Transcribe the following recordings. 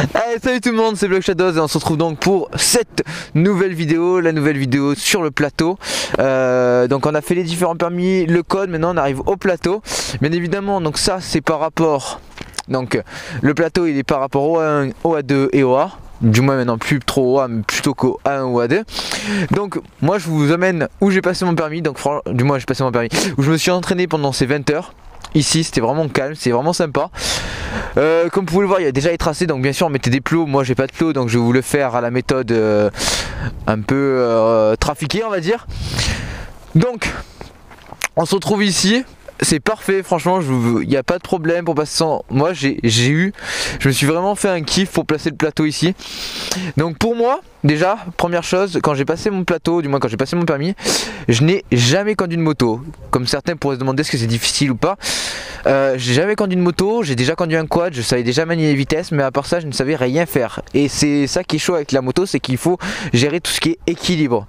Allez, salut tout le monde, c'est Block Shadows et on se retrouve donc pour cette nouvelle vidéo, la nouvelle vidéo sur le plateau. Donc on a fait les différents permis, le code, maintenant on arrive au plateau. Bien évidemment, donc ça c'est par rapport, donc le plateau il est par rapport au A1, au A2 et au A. Du moins maintenant plus trop au A mais plutôt qu'au A1 ou A2. Donc moi je vous amène où j'ai passé mon permis, donc du moins j'ai passé mon permis, où je me suis entraîné pendant ces 20 heures. Ici c'était vraiment calme, c'est vraiment sympa. Comme vous pouvez le voir, il y a déjà les tracés, donc bien sûr on mettait des plots. Moi j'ai pas de plots, donc je vais vous le faire à la méthode un peu trafiquée on va dire. Donc on se retrouve ici. C'est parfait, franchement, il n'y a pas de problème pour passer sans. Moi, je me suis vraiment fait un kiff pour placer le plateau ici. Donc pour moi, déjà, première chose, quand j'ai passé mon plateau, du moins quand j'ai passé mon permis, je n'ai jamais conduit une moto. Comme certains pourraient se demander est-ce que c'est difficile ou pas. J'ai jamais conduit une moto, j'ai déjà conduit un quad, je savais déjà manier les vitesses, mais à part ça, je ne savais rien faire. Et c'est ça qui est chaud avec la moto, c'est qu'il faut gérer tout ce qui est équilibre.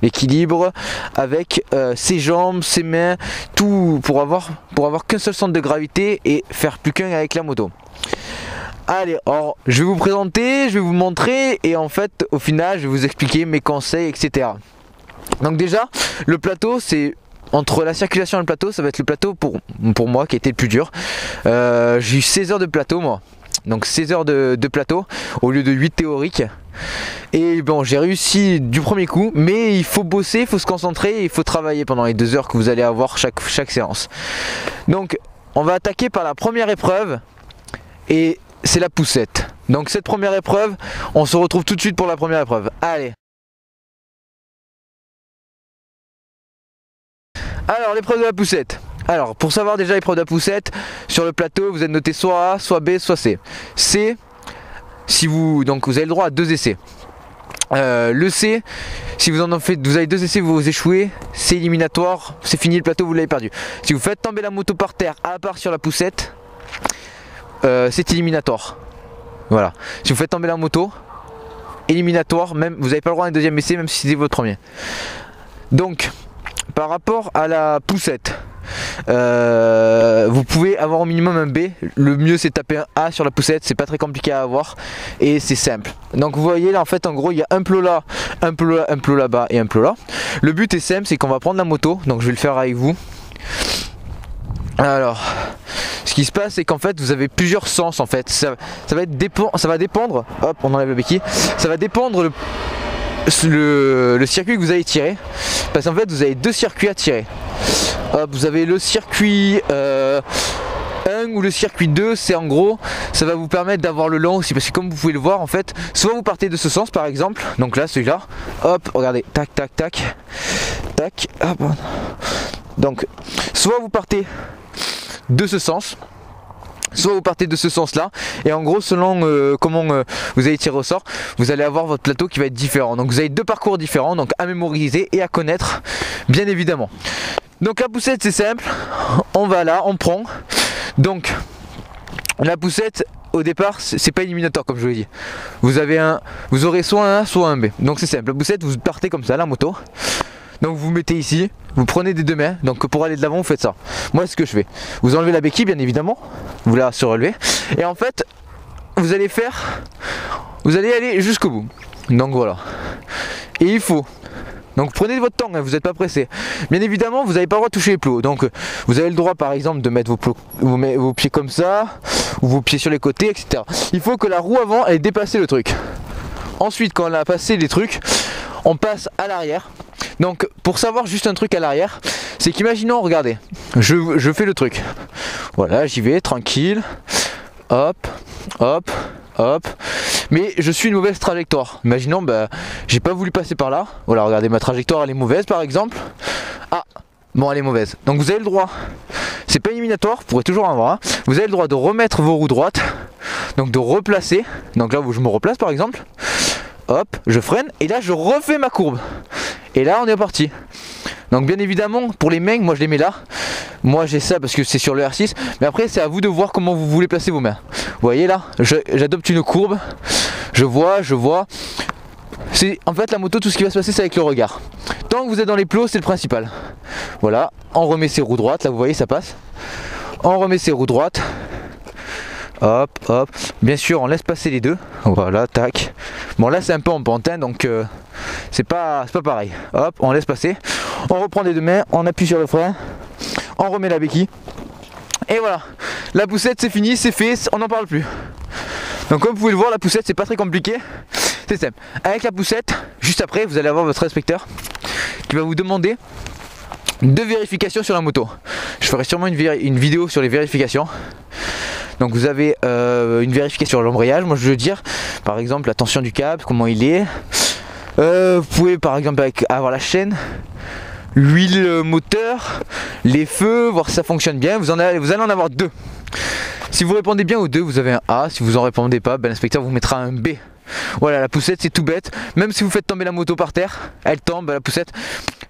L'équilibre avec ses jambes, ses mains, tout pour avoir qu'un seul centre de gravité et faire plus qu'un avec la moto. Allez, alors je vais vous présenter, je vais vous montrer et en fait au final je vais vous expliquer mes conseils, etc. Donc déjà le plateau, c'est entre la circulation et le plateau, ça va être le plateau pour moi qui a été le plus dur. J'ai eu 16 heures de plateau moi. Donc 16 heures de plateau au lieu de 8 théoriques. Et bon, j'ai réussi du premier coup, mais il faut bosser, il faut se concentrer, il faut travailler pendant les 2 heures que vous allez avoir chaque séance. Donc on va attaquer par la première épreuve et c'est la poussette. Donc cette première épreuve, on se retrouve tout de suite pour la première épreuve. Allez. Alors l'épreuve de la poussette. Alors pour savoir déjà l'épreuve de la poussette, sur le plateau vous êtes noté soit A, soit B, soit C. C, si vous avez le droit à 2 essais. Le C, si vous avez 2 essais, vous échouez, c'est éliminatoire, c'est fini le plateau, vous l'avez perdu. Si vous faites tomber la moto par terre à part sur la poussette, c'est éliminatoire. Voilà. Si vous faites tomber la moto, éliminatoire, même vous n'avez pas le droit à un deuxième essai, même si c'est votre premier. Donc par rapport à la poussette, vous pouvez avoir au minimum un B. Le mieux c'est de taper un A sur la poussette, c'est pas très compliqué à avoir et c'est simple. Donc vous voyez là en fait en gros il y a un plot là, un plot là, un plot là-bas et un plot là. Le but est simple, c'est qu'on va prendre la moto, donc je vais le faire avec vous. Alors ce qui se passe c'est qu'en fait vous avez plusieurs sens en fait, ça va dépendre, hop on enlève la béquille, ça va dépendre le circuit que vous allez tirer, parce qu'en fait vous avez 2 circuits à tirer. Hop, vous avez le circuit 1 ou le circuit 2, c'est en gros ça va vous permettre d'avoir le long aussi, parce que comme vous pouvez le voir en fait, soit vous partez de ce sens par exemple, donc là celui-là, hop regardez, tac tac tac tac, hop. Donc soit vous partez de ce sens, soit vous partez de ce sens là, et en gros selon comment vous allez tirer au sort, vous allez avoir votre plateau qui va être différent. Donc vous avez 2 parcours différents, donc à mémoriser et à connaître bien évidemment. Donc la poussette c'est simple, on va là, on prend. Donc la poussette au départ c'est pas éliminatoire comme je vous l'ai dit. Vous aurez soit un A soit un B. Donc c'est simple, la poussette vous partez comme ça, la moto. Donc vous mettez ici, vous prenez des 2 mains, donc pour aller de l'avant vous faites ça. Moi c'est ce que je fais. Vous enlevez la béquille bien évidemment, vous la surélevez. Et en fait vous allez aller jusqu'au bout. Donc voilà. Et il faut. Donc prenez votre temps, hein, vous n'êtes pas pressé. Bien évidemment vous n'avez pas le droit de toucher les plots. Donc vous avez le droit par exemple de mettre vos pieds comme ça, ou vos pieds sur les côtés, etc. Il faut que la roue avant ait dépassé le truc. Ensuite quand on a passé les trucs, on passe à l'arrière. Donc pour savoir juste un truc à l'arrière, c'est qu'imaginons, regardez, je fais le truc. Voilà, j'y vais tranquille. Hop, hop, hop. Mais je suis une mauvaise trajectoire. Imaginons, j'ai pas voulu passer par là. Voilà, regardez, ma trajectoire elle est mauvaise par exemple. Ah, bon elle est mauvaise. Donc vous avez le droit, c'est pas éliminatoire, vous pourrez toujours en avoir un. Vous avez le droit de remettre vos roues droites. Donc de replacer. Donc là où je me replace par exemple. Hop, je freine et là je refais ma courbe. Et là on est parti. Donc bien évidemment pour les mains, moi je les mets là. Moi j'ai ça parce que c'est sur le R6. Mais après c'est à vous de voir comment vous voulez placer vos mains. Vous voyez là, j'adopte une courbe. Je vois. C'est en fait la moto, tout ce qui va se passer c'est avec le regard. Tant que vous êtes dans les plots c'est le principal. Voilà, on remet ses roues droites, là vous voyez ça passe. On remet ses roues droites. hop, hop. Bien sûr, on laisse passer les deux. Voilà, tac. Bon, là c'est un peu en pente, hein, donc c'est pas pareil. Hop, on laisse passer. On reprend les deux mains, on appuie sur le frein, on remet la béquille. Et voilà, la poussette c'est fini, c'est fait, on n'en parle plus. Donc comme vous pouvez le voir, la poussette c'est pas très compliqué. C'est simple. Avec la poussette, juste après, vous allez avoir votre inspecteur qui va vous demander deux vérifications sur la moto. Je ferai sûrement une vidéo sur les vérifications. Donc vous avez une vérification sur l'embrayage, moi je veux dire, par exemple la tension du câble, comment il est. Vous pouvez par exemple avoir la chaîne, l'huile moteur, les feux, voir si ça fonctionne bien. Vous allez en avoir deux. Si vous répondez bien aux deux, vous avez un A. Si vous en répondez pas, ben, l'inspecteur vous mettra un B. Voilà, la poussette c'est tout bête. Même si vous faites tomber la moto par terre, elle tombe, la poussette,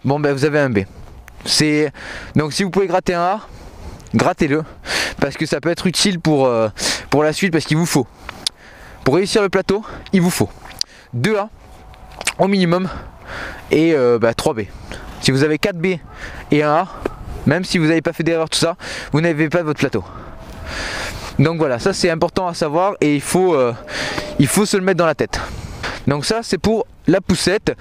bon ben vous avez un B. Donc si vous pouvez gratter un A, grattez-le, parce que ça peut être utile pour la suite, parce qu'il vous faut, pour réussir le plateau, il vous faut 2 A au minimum et 3 B. Si vous avez 4 B et 1 A, même si vous n'avez pas fait d'erreur tout ça, vous n'avez pas votre plateau. Donc voilà, ça c'est important à savoir et il faut se le mettre dans la tête. Donc ça c'est pour la poussette.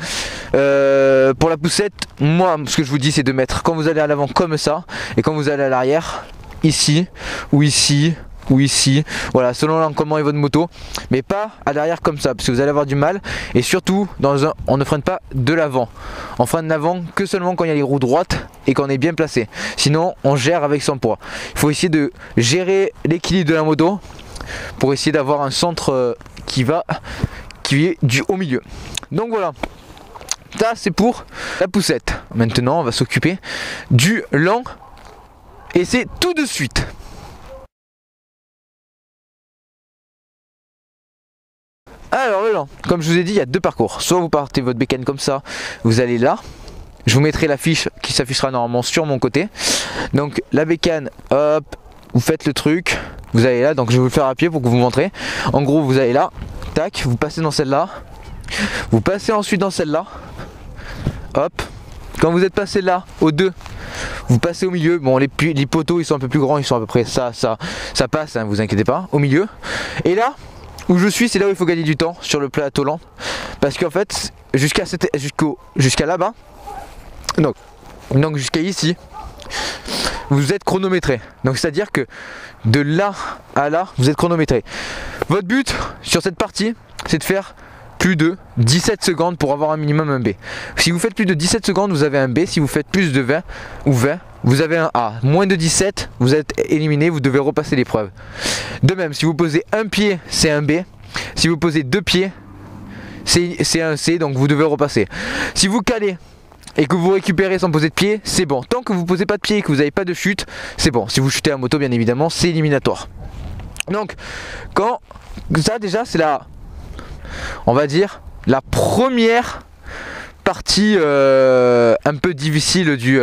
Pour la poussette, moi ce que je vous dis c'est de mettre quand vous allez à l'avant comme ça, et quand vous allez à l'arrière, ici ou ici ou ici, voilà, selon comment est votre moto, mais pas à l'arrière comme ça, parce que vous allez avoir du mal. Et surtout, on ne freine pas de l'avant, on freine l'avant que seulement quand il y a les roues droites et qu'on est bien placé, sinon on gère avec son poids. Il faut essayer de gérer l'équilibre de la moto pour essayer d'avoir un centre qui est au milieu. Donc voilà, ça c'est pour la poussette. Maintenant on va s'occuper du lent, et c'est tout de suite. Alors le lent, comme je vous ai dit, il y a deux parcours. Soit vous partez votre bécane comme ça, vous allez là. Je vous mettrai l'affiche qui s'affichera normalement sur mon côté. Donc la bécane, hop, vous faites le truc, vous allez là. Donc je vais vous le faire à pied pour que vous montrez. En gros vous allez là, tac, vous passez dans celle-là. Vous passez ensuite dans celle-là. Hop. Quand vous êtes passé là, aux deux, vous passez au milieu. Bon, les poteaux ils sont un peu plus grands, ils sont à peu près ça passe, hein, vous inquiétez pas. Au milieu. Et là où je suis, c'est là où il faut gagner du temps sur le plateau lent. Parce qu'en fait, jusqu'à là-bas, donc jusqu'à ici, vous êtes chronométré. Donc c'est à dire que de là à là, vous êtes chronométré. Votre but sur cette partie, c'est de faire plus de 17 secondes pour avoir un minimum un B. Si vous faites plus de 17 secondes, vous avez un B. Si vous faites plus de 20 ou 20, vous avez un A. Moins de 17, vous êtes éliminé, vous devez repasser l'épreuve. De même, si vous posez un pied, c'est un B. Si vous posez deux pieds, c'est un C, donc vous devez repasser. Si vous calez et que vous récupérez sans poser de pied, c'est bon. Tant que vous posez pas de pied et que vous n'avez pas de chute, c'est bon. Si vous chutez à moto, bien évidemment, c'est éliminatoire. Donc, ça déjà, c'est on va dire, la première partie un peu difficile du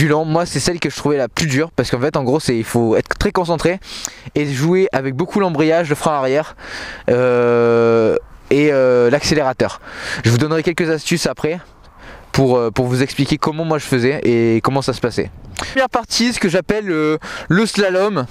lent. Moi c'est celle que je trouvais la plus dure, parce qu'en fait en gros il faut être très concentré et jouer avec beaucoup l'embrayage, le frein arrière et l'accélérateur. Je vous donnerai quelques astuces après pour vous expliquer comment moi je faisais et comment ça se passait. Première partie, ce que j'appelle le slalom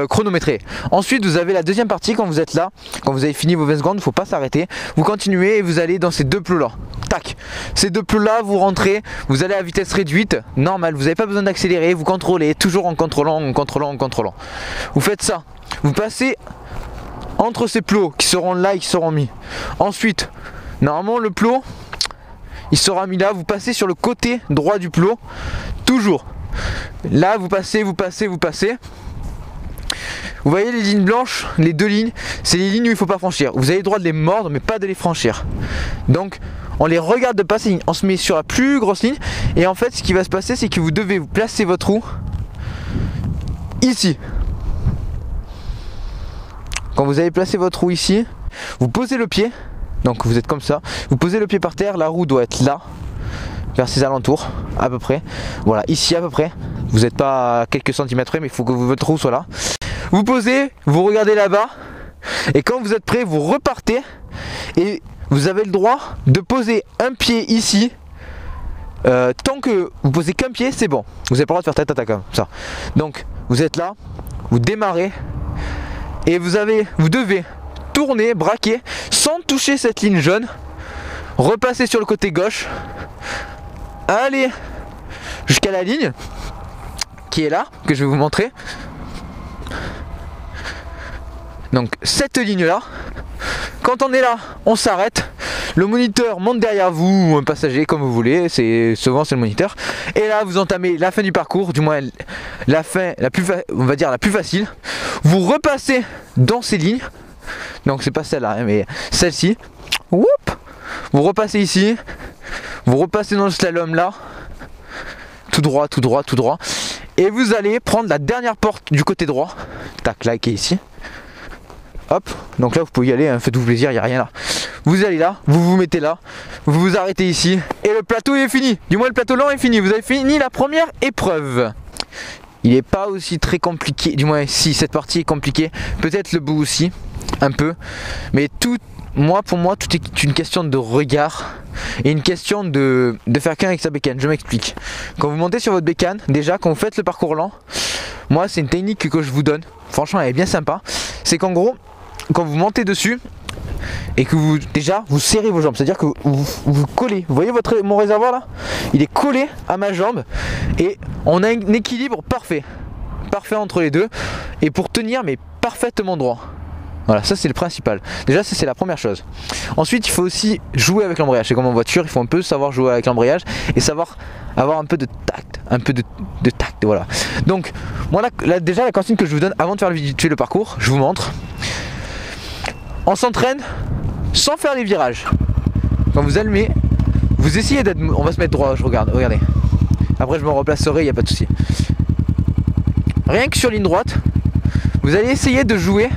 chronométré. Ensuite vous avez la deuxième partie. Quand vous êtes là, quand vous avez fini vos 20 secondes, il ne faut pas s'arrêter, vous continuez et vous allez dans ces deux plots là, tac, ces deux plots là, vous rentrez, vous allez à vitesse réduite, normal, vous n'avez pas besoin d'accélérer, vous contrôlez, toujours en contrôlant. Vous faites ça, vous passez entre ces plots qui seront là et qui seront mis. Ensuite, normalement le plot il sera mis là, vous passez sur le côté droit du plot, toujours là, vous passez. Vous voyez les lignes blanches, les deux lignes, c'est les lignes où il ne faut pas franchir. Vous avez le droit de les mordre, mais pas de les franchir. Donc, on les regarde de passer, on se met sur la plus grosse ligne. Et en fait, ce qui va se passer, c'est que vous devez vous placer votre roue ici. Quand vous avez placé votre roue ici, vous posez le pied. Donc, vous êtes comme ça. Vous posez le pied par terre, la roue doit être là, vers ses alentours, à peu près. Voilà, ici à peu près. Vous n'êtes pas à quelques centimètres près, mais il faut que votre roue soit là. Vous posez, vous regardez là-bas, et quand vous êtes prêt, vous repartez, et vous avez le droit de poser un pied ici. Tant que vous posez qu'un pied, c'est bon. Vous n'avez pas le droit de faire tête-à-tête comme ça. Donc, vous êtes là, vous démarrez, Et vous devez tourner, braquer, sans toucher cette ligne jaune. Repasser sur le côté gauche. Aller jusqu'à la ligne qui est là, que je vais vous montrer. Donc cette ligne là, quand on est là, on s'arrête. Le moniteur monte derrière vous, ou un passager comme vous voulez, souvent c'est le moniteur. Et là vous entamez la fin du parcours, du moins la fin on va dire la plus facile. Vous repassez dans ces lignes. Donc c'est pas celle-là, hein, mais celle-ci. Vous repassez ici. Vous repassez dans le slalom là. Tout droit, tout droit, tout droit. Et vous allez prendre la dernière porte du côté droit. Tac, là qui est ici. Hop, donc là vous pouvez y aller, hein, faites-vous plaisir, il n'y a rien là. Vous allez là, vous vous mettez là, vous vous arrêtez ici et le plateau est fini. Du moins le plateau lent est fini, vous avez fini la première épreuve. Il n'est pas aussi très compliqué, du moins si cette partie est compliquée, peut-être le bout aussi, un peu. Mais pour moi tout est une question de regard et une question de faire qu'un avec sa bécane. Je m'explique. Quand vous montez sur votre bécane, déjà quand vous faites le parcours lent, moi c'est une technique que je vous donne, franchement elle est bien sympa. C'est qu'en gros, quand vous montez dessus et que vous serrez vos jambes, c'est-à-dire que vous collez, vous voyez mon réservoir là, il est collé à ma jambe et on a un équilibre parfait entre les deux et pour tenir mais parfaitement droit. Voilà, ça c'est le principal. Déjà ça c'est la première chose. Ensuite il faut aussi jouer avec l'embrayage. C'est comme en voiture, il faut un peu savoir jouer avec l'embrayage et savoir avoir un peu de tact, voilà. Donc moi là déjà la consigne que je vous donne avant de faire le parcours, je vous montre. On s'entraîne sans faire les virages. Quand vous allumez, vous essayez d'être... On va se mettre droit, regardez. Après je me replacerai, il n'y a pas de souci. Rien que sur ligne droite, vous allez essayer de jouer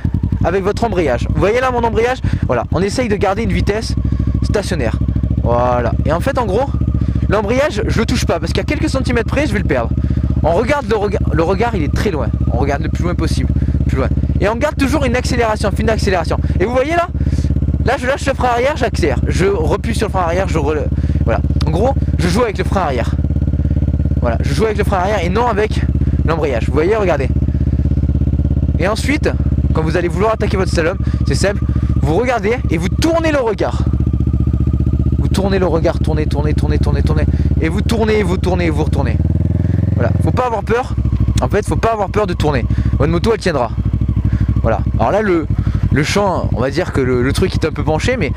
avec votre embrayage. Vous voyez là mon embrayage? Voilà, on essaye de garder une vitesse stationnaire. Voilà. Et en fait en gros, l'embrayage je le touche pas parce qu'à quelques centimètres près je vais le perdre. On regarde le regard, il est très loin. On regarde le plus loin possible, plus loin. Et on garde toujours une accélération, fine accélération. Et vous voyez là, je lâche le frein arrière, j'accélère. Je repue sur le frein arrière, voilà. En gros, je joue avec le frein arrière. Voilà, je joue avec le frein arrière et non avec l'embrayage. Vous voyez, regardez. Et ensuite, quand vous allez vouloir attaquer votre slalom, c'est simple. Vous regardez et vous tournez le regard. Vous tournez le regard, tournez. Et vous tournez, vous retournez. Voilà, faut pas avoir peur. En fait, faut pas avoir peur de tourner. Votre moto, elle tiendra. Voilà. Alors là, le champ, on va dire que le truc est un peu penché, mais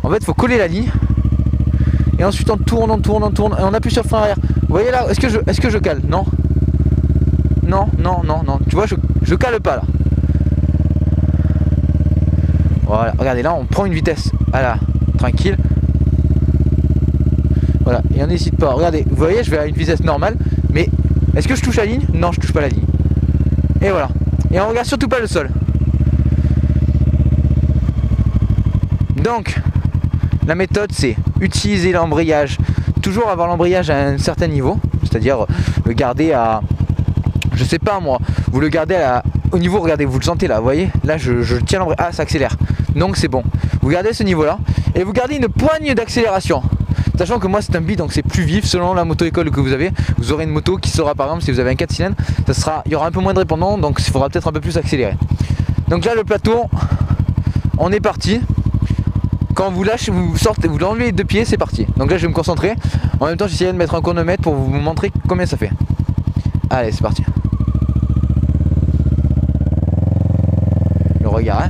en fait, faut coller la ligne. Et ensuite, on tourne, et on appuie sur le frein arrière. Vous voyez là, est-ce que je cale? Non. Non. Tu vois, je cale pas là. Voilà. Regardez, là, on prend une vitesse. Voilà, tranquille. Voilà. Et on n'hésite pas. Regardez, vous voyez, je vais à une vitesse normale, mais est-ce que je touche la ligne? Non, je touche pas la ligne. Et voilà. Et on regarde surtout pas le sol. Donc, la méthode c'est utiliser l'embrayage, toujours avoir l'embrayage à un certain niveau, c'est-à-dire le garder à, je sais pas moi, vous le gardez au niveau, regardez, vous le sentez là, vous voyez, là je tiens l'embrayage, ah ça accélère, donc c'est bon. Vous gardez ce niveau là et vous gardez une poigne d'accélération. Sachant que moi c'est un bide donc c'est plus vif selon la moto-école que vous avez. Vous aurez une moto qui sera par exemple si vous avez un 4 cylindres, il y aura un peu moins de répondant donc il faudra peut-être un peu plus accélérer. Donc là le plateau, on est parti. Quand vous lâchez, vous sortez, vous l'enlevez les deux pieds, c'est parti. Donc là je vais me concentrer. En même temps j'essaierai de mettre un chronomètre pour vous montrer combien ça fait. Allez c'est parti. Le regard hein.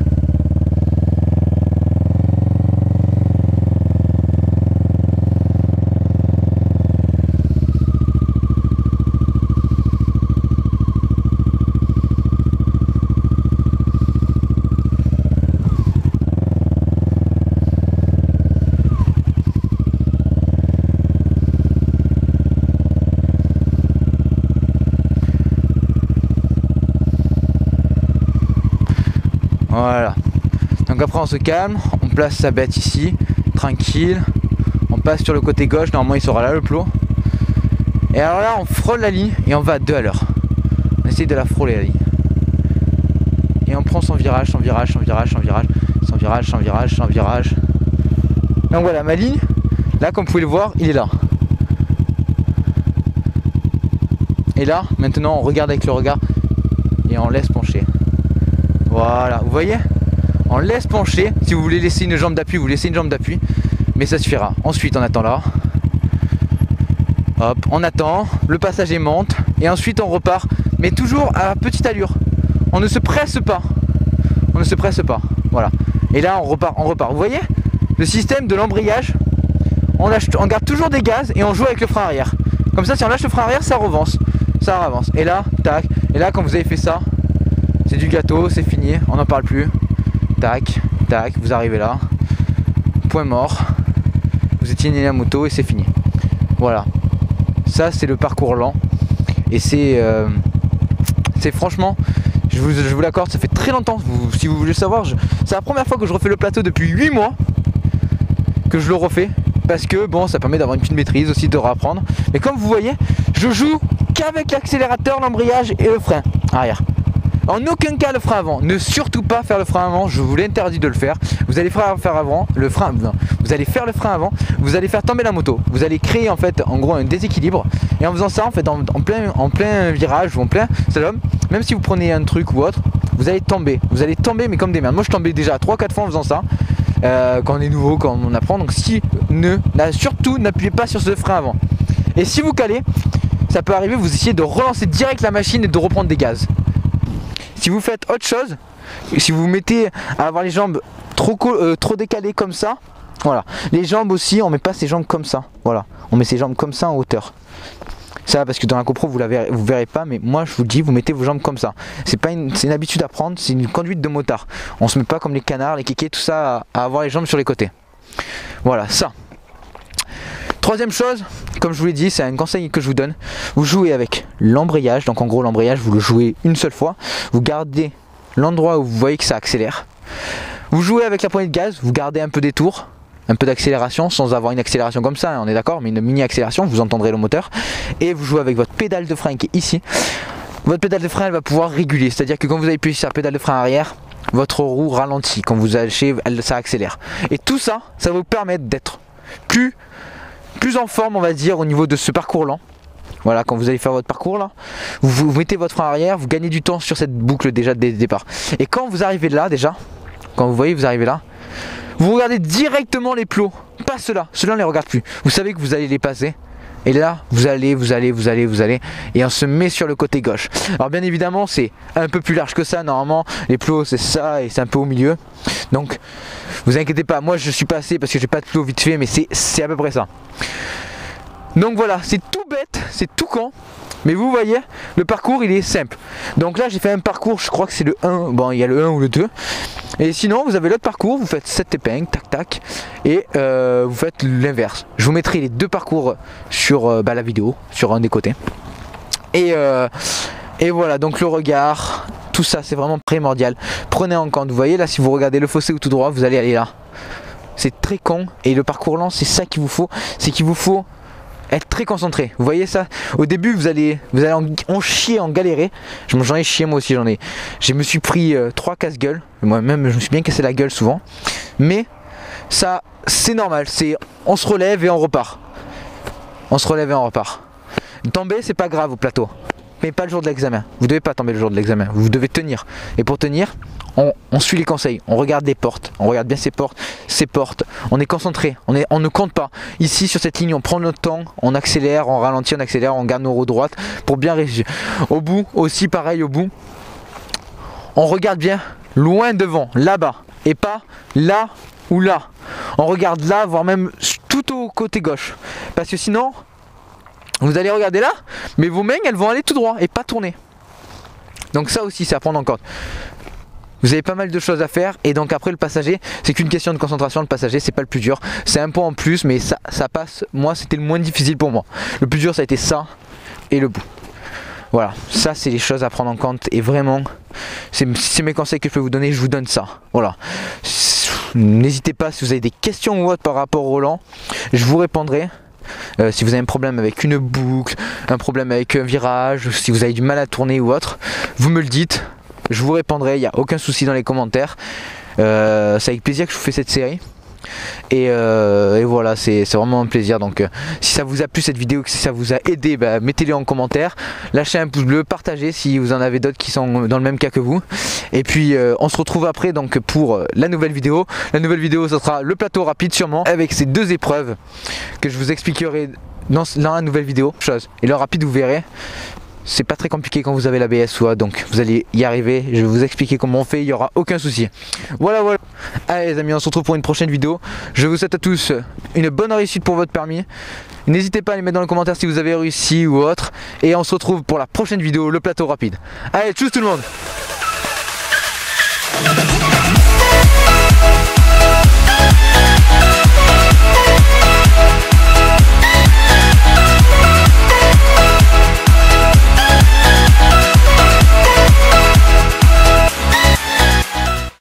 Voilà. Donc après on se calme, on place sa bête ici, tranquille. On passe sur le côté gauche, normalement il sera là le plot. Et alors là on frôle la ligne et on va à 2 à l'heure. On essaye de la frôler la ligne. Et on prend son virage. Donc voilà ma ligne, là comme vous pouvez le voir, il est là. Et là, maintenant on regarde avec le regard et on laisse pencher. Voilà, vous voyez? On laisse pencher. Si vous voulez laisser une jambe d'appui, vous laissez une jambe d'appui. Mais ça suffira. Ensuite, on attend là. Hop, on attend. Le passager monte. Et ensuite, on repart. Mais toujours à petite allure. On ne se presse pas. On ne se presse pas. Voilà. Et là, on repart. Vous voyez? Le système de l'embrayage. On garde toujours des gaz et on joue avec le frein arrière. Comme ça, si on lâche le frein arrière, ça avance. Ça avance. Et là, tac. Et là, quand vous avez fait ça, c'est du gâteau, c'est fini. On n'en parle plus. Tac, tac, vous arrivez là, point mort, vous éteignez la moto et c'est fini. Voilà, ça c'est le parcours lent et c'est franchement, je vous l'accorde, ça fait très longtemps, si vous voulez savoir, c'est la première fois que je refais le plateau depuis 8 mois que je le refais parce que bon, ça permet d'avoir une petite maîtrise aussi, de reapprendre. Mais comme vous voyez, je joue qu'avec l'accélérateur, l'embrayage et le frein arrière. En aucun cas le frein avant, ne surtout pas faire le frein avant, je vous l'interdis de le faire. Vous allez faire avant, vous allez faire le frein avant, vous allez faire tomber la moto. Vous allez créer en fait en gros un déséquilibre. Et en faisant ça en fait en plein virage ou en plein slalom, même si vous prenez un truc ou autre, vous allez tomber mais comme des merdes. Moi je tombais déjà 3-4 fois en faisant ça, quand on est nouveau, quand on apprend. Donc surtout n'appuyez pas sur ce frein avant. Et si vous calez, ça peut arriver, vous essayez de relancer direct la machine et de reprendre des gaz. Si vous faites autre chose, si vous vous mettez à avoir les jambes trop décalées comme ça, voilà. Les jambes aussi, on met pas ses jambes comme ça, voilà. On met ses jambes comme ça en hauteur. Ça parce que dans la GoPro vous verrez pas, mais moi je vous dis, vous mettez vos jambes comme ça. C'est une habitude à prendre, c'est une conduite de motard. On se met pas comme les canards, les kékés, tout ça, à avoir les jambes sur les côtés. Voilà, ça. Troisième chose, comme je vous l'ai dit, c'est un conseil que je vous donne. Vous jouez avec l'embrayage. Donc en gros l'embrayage, vous le jouez une seule fois. Vous gardez l'endroit où vous voyez que ça accélère. Vous jouez avec la poignée de gaz, vous gardez un peu des tours, un peu d'accélération, sans avoir une accélération comme ça, on est d'accord, mais une mini accélération, vous entendrez le moteur. Et vous jouez avec votre pédale de frein qui est ici. Votre pédale de frein, elle va pouvoir réguler. C'est-à-dire que quand vous appuyez sur la pédale de frein arrière, votre roue ralentit. Quand vous lâchez, ça accélère. Et tout ça, ça va vous permettre d'être plus en forme, on va dire, au niveau de ce parcours lent. Voilà, quand vous allez faire votre parcours là, vous mettez votre frein arrière, vous gagnez du temps sur cette boucle déjà dès le départ. Et quand vous arrivez là déjà, quand vous voyez vous arrivez là, vous regardez directement les plots, pas ceux-là, ceux-là on les regarde plus. Vous savez que vous allez les passer. Et là, vous allez, et on se met sur le côté gauche. Alors bien évidemment, c'est un peu plus large que ça. Normalement, les plots, c'est ça, et c'est un peu au milieu. Donc, vous inquiétez pas. Moi, je suis passé parce que j'ai pas de plots vite fait, mais c'est à peu près ça. Donc voilà, c'est tout bête, c'est tout con. Mais vous voyez, le parcours, il est simple. Donc là, j'ai fait un parcours, je crois que c'est le 1. Bon, il y a le 1 ou le 2. Et sinon, vous avez l'autre parcours, vous faites 7 épingles, tac tac, et vous faites l'inverse. Je vous mettrai les deux parcours sur la vidéo, sur un des côtés. Et voilà, donc le regard, tout ça, c'est vraiment primordial. Prenez en compte, vous voyez là, si vous regardez le fossé ou tout droit, vous allez aller là. C'est très con, et le parcours lent, c'est ça qu'il vous faut, c'est qu'il vous faut être très concentré. Vous voyez ça? Au début vous allez en chier, en galérer. J'en ai chié moi aussi, je me suis pris 3 casse-gueules. Moi-même je me suis bien cassé la gueule souvent. Mais ça c'est normal, on se relève et on repart. On se relève et on repart. Tomber c'est pas grave au plateau. Mais pas le jour de l'examen. Vous devez pas tomber le jour de l'examen. Vous devez tenir. Et pour tenir, on suit les conseils. On regarde des portes. On regarde bien ces portes. On est concentré. On ne compte pas. Ici, sur cette ligne, on prend notre temps. On accélère, on ralentit, on accélère. On garde nos roues droites pour bien réussir. Au bout, aussi pareil au bout. On regarde bien loin devant, là-bas. Et pas là ou là. On regarde là, voire même tout au côté gauche. Parce que sinon... vous allez regarder là, mais vos mains elles vont aller tout droit et pas tourner. Donc ça aussi c'est à prendre en compte. Vous avez pas mal de choses à faire et donc après le passager, c'est qu'une question de concentration. Le passager c'est pas le plus dur, c'est un point en plus mais ça passe. Moi c'était le moins difficile pour moi. Le plus dur ça a été ça et le bout. Voilà, ça c'est les choses à prendre en compte et vraiment c'est mes conseils que je peux vous donner, je vous donne ça. Voilà. N'hésitez pas si vous avez des questions ou autres par rapport au lent, je vous répondrai. Si vous avez un problème avec une boucle, un problème avec un virage, si vous avez du mal à tourner ou autre, vous me le dites, je vous répondrai, il n'y a aucun souci dans les commentaires. C'est avec plaisir que je vous fais cette série. Et voilà, c'est vraiment un plaisir. Donc si ça vous a plu cette vidéo, si ça vous a aidé, mettez-le en commentaire, lâchez un pouce bleu, partagez si vous en avez d'autres qui sont dans le même cas que vous. Et puis on se retrouve après donc pour la nouvelle vidéo. La nouvelle vidéo, ce sera le plateau rapide sûrement, avec ces deux épreuves que je vous expliquerai dans la nouvelle vidéo. Et le rapide, vous verrez, c'est pas très compliqué quand vous avez l'ABS, donc vous allez y arriver. Je vais vous expliquer comment on fait, il n'y aura aucun souci. Voilà. Allez les amis, on se retrouve pour une prochaine vidéo. Je vous souhaite à tous une bonne réussite pour votre permis. N'hésitez pas à les mettre dans les commentaires si vous avez réussi ou autre. Et on se retrouve pour la prochaine vidéo, le plateau rapide. Allez, tchuss tout le monde.